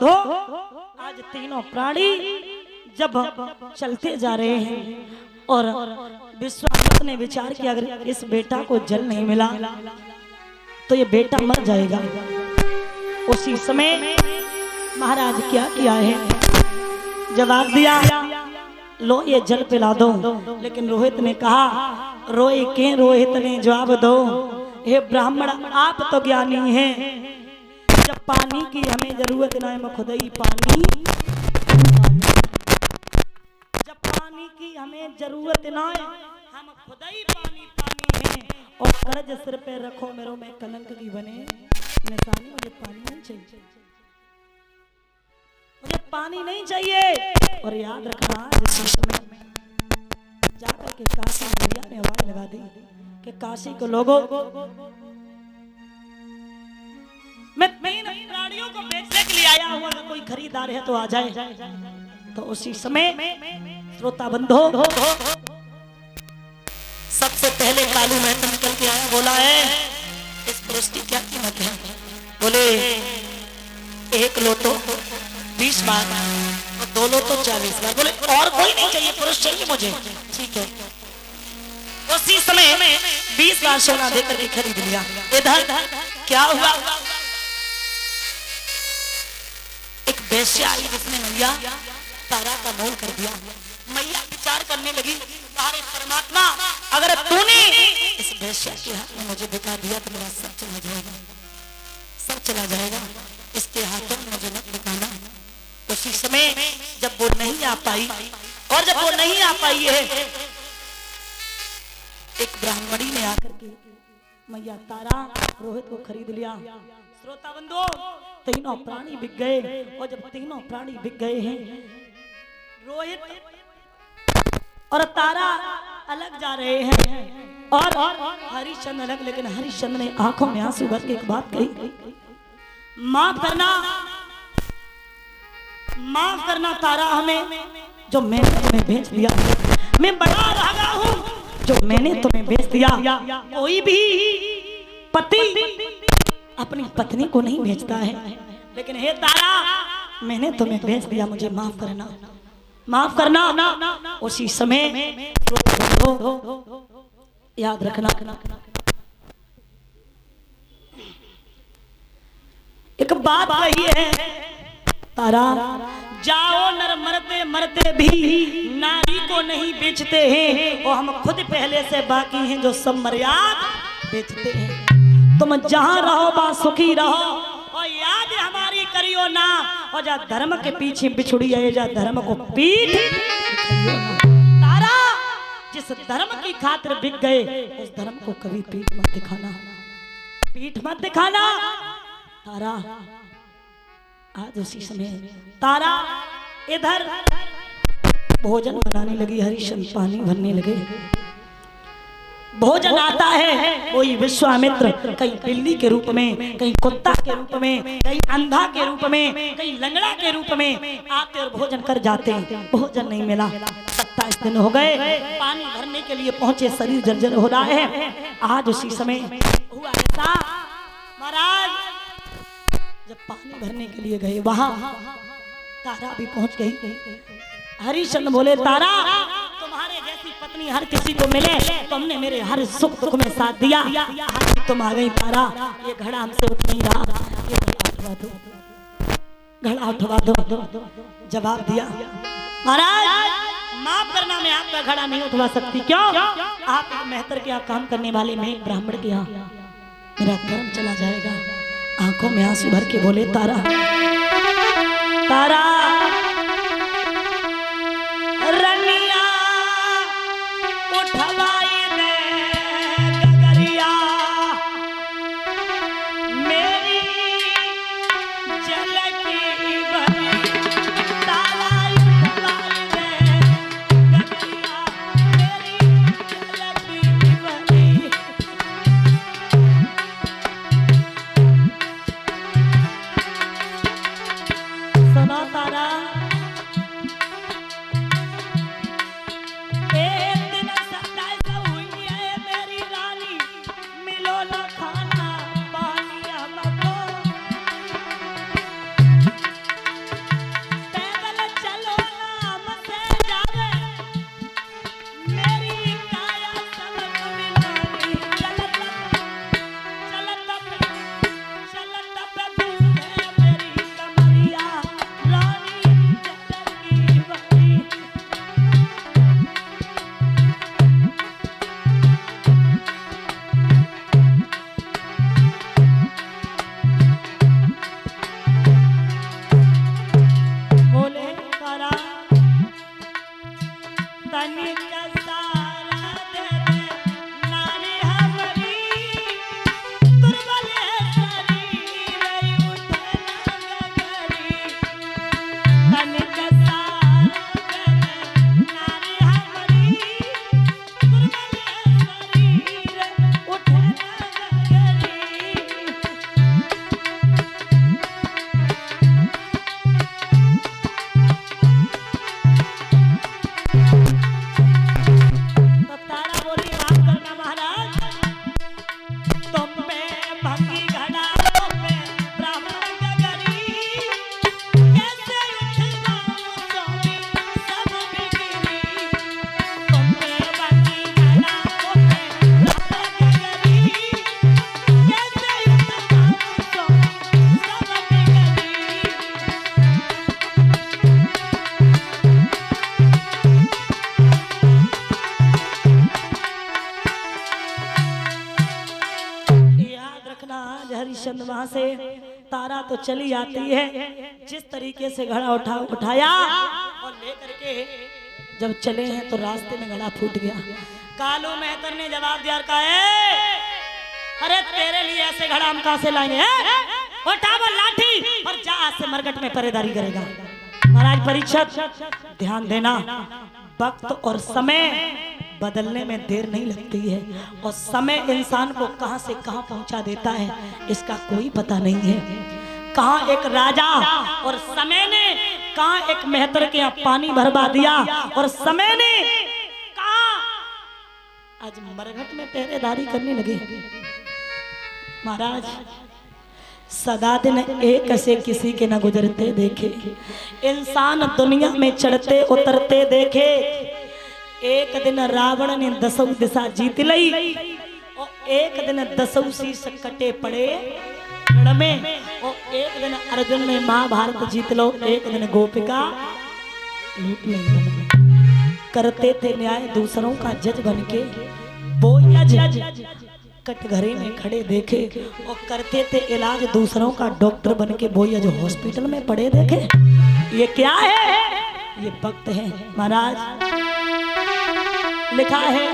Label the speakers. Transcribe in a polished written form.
Speaker 1: बंधो, आज तीनों प्राणी जब चलते जा रहे हैं और विश्वामित्र ने विचार किया अगर इस बेटा को जल नहीं मिला तो ये बेटा मर जाएगा। उसी समय महाराज क्या किया है, जवाब दिया लो ये जल पिला दो। लेकिन रोहित ने कहा रोए के, रोहित ने जवाब दो हे ब्राह्मण आप तो ज्ञानी हैं, जब पानी की हमें जरूरत ना है मैं खुद ही पानी, जब पानी की हमें जरूरत ना है हम खुद ही पानी पानी हैं। और कर्ज सिर पे रखो मेरो में कलंक की बने निशानी, मुझे पानी नहीं चाहिए, मुझे पानी नहीं चाहिए। और याद रखना जिस समय जाकर के काशी मैया ने आवाज लगा दी कि काशी के लोगों मैं तीन प्राणियों को बेचने के लिए आया हूं, अगर कोई खरीदार है तो आ जाए। तो उसी समय श्रोता बंधो सबसे पहले कालू महंत निकल के आया, बोला है इस पुरुष की क्या कीमत है? बोले एक लोटो 20 बार और 2 लोटो 40 बार। बोले और कोई नहीं चाहिए, पुरुष चाहिए मुझे। ठीक है, उसी समय 20 बार सोना देकर के खरीद लिया। इधर क्या हुआ, एक वेश्या आई जिसने मैया तारा का मोल कर दिया। मैया विचार करने लगी अरे परमात्मा अगर तूने इस वेश्या के हाथ में मुझे बिका दिया तो मेरा सब चला जाएगा, सब चला जाएगा, इसके हाथों में मुझे मत बिकाना। उसी समय जब वो नहीं आ पाई और जब वो नहीं आ पाई है एक ब्राह्मणी ने आकर के मैया तारा रोहित को खरीद लिया। श्रोता बंधु तीनों प्राणी बिक गए और जब तीनों प्राणी बिक गए हैं रोहित और तारा अलग जा रहे हैं और हरिश्चंद्र अलग। लेकिन हरिश्चंद्र ने आंखों में आंसू भर के एक बात कही, माफ करना तारा हमें जो मैंने तुम्हें बेच दिया, मैं बड़ा भागा हूं जो मैंने तुम्हें बेच दिया। कोई भी पति अपनी पत्नी को नहीं बेचता है, लेकिन हे तारा मैंने तुम्हें बेच दिया, मुझे माफ करना, माफ करना। उसी समय याद रखना एक बात कही है तारा, जाओ नर मरते मरते भी नारी को नहीं बेचते हैं और हम खुद पहले से बाकी हैं जो सब मर्यादा बेचते हैं। तुम जहां रहो बा सुखी रहो और याद हमारी करियो ना, और जा धर्म के पीछे बिछुड़ी है जा धर्म को पीठ तारा, जिस धर्म की खातिर बिक गए उस धर्म को कभी पीठ मत दिखाना, पीठ मत दिखाना तारा। आज उसी समय तारा इधर भोजन बनाने लगी, हरिश्चंद्र पानी भरने लगे। भोजन आता है कोई विश्वामित्र कहीं बिल्ली के रूप में, कहीं कुत्ता के रूप में, कहीं अंधा के रूप में, कहीं लंगड़ा के रूप में आते और भोजन कर जाते हैं। भोजन नहीं मिला, 27 दिन हो गए, पानी भरने के लिए पहुंचे, शरीर जर्जर हो रहा है। आज उसी समय हुआ ऐसा महाराज जब पानी भरने के लिए गए वहां तारा भी पहुंच गई। हरिश्चंद्र बोले तारा तुम्हारे जैसी पत्नी हर किसी को मिले, तुमने मेरे हर सुख दुख में साथ दिया, आज तुम आ गई तारा, ये घड़ा हमसे उठ नहीं रहा, ये घड़ा उठवा दो, घड़ा उठवा दो। जवाब दिया महाराज माफ करना मैं आपका घड़ा नहीं उठवा सकती। क्यों? आप मेहतर के यहाँ काम करने वाले, मैं ब्राह्मण के यहाँ, मेरा कर्म चला जाएगा। आंखों में आंसू भर के बोले तारा तारा रनिया उठवाई दे गगरिया, मेरी झलकी भरी तारा उठवाई दे गगरिया, मेरी झलकी भरी। सुनो तारा महाराज हरिश्चंद्र वहां से तारा तो चली आती है, जिस तरीके से घड़ा उठाया और लेकर के जब चले हैं तो रास्ते में घड़ा फूट गया। कालू मेहतर ने जवाब दिया, अरे तेरे लिए ऐसे घड़ा हम कहां से लाएंगे? उठा वो लाठी और जा आज से मरघट में पहरेदारी करेगा। महाराज परीक्षित ध्यान देना, वक्त और समय बदलने में देर नहीं लगती है और समय इंसान को कहां से कहां पहुंचा देता है इसका कोई पता नहीं है। कहां एक राजा और समय ने कहां एक मेहतर के यहाँ पानी भरवा दिया और समय ने कहां आज मरघट में पहरेदारी करने लगे। महाराज सदा दिन एक से किसी के न गुजरते देखे, इंसान दुनिया में चढ़ते उतरते देखे। एक दिन रावण ने 10 दिशा जीत लई और एक दिन 10 शीश कटे पड़े रण में और एक दिन अर्जुन ने महाभारत जीत लो, एक दिन गोपिका लूट ले। करते थे न्याय दूसरों का जज बनके, वो जज कटघरे में खड़े देखे और करते थे इलाज दूसरों का डॉक्टर बनके, वो जो हॉस्पिटल में पड़े देखे। ये क्या है? ये वक्त है महाराज। लिखा है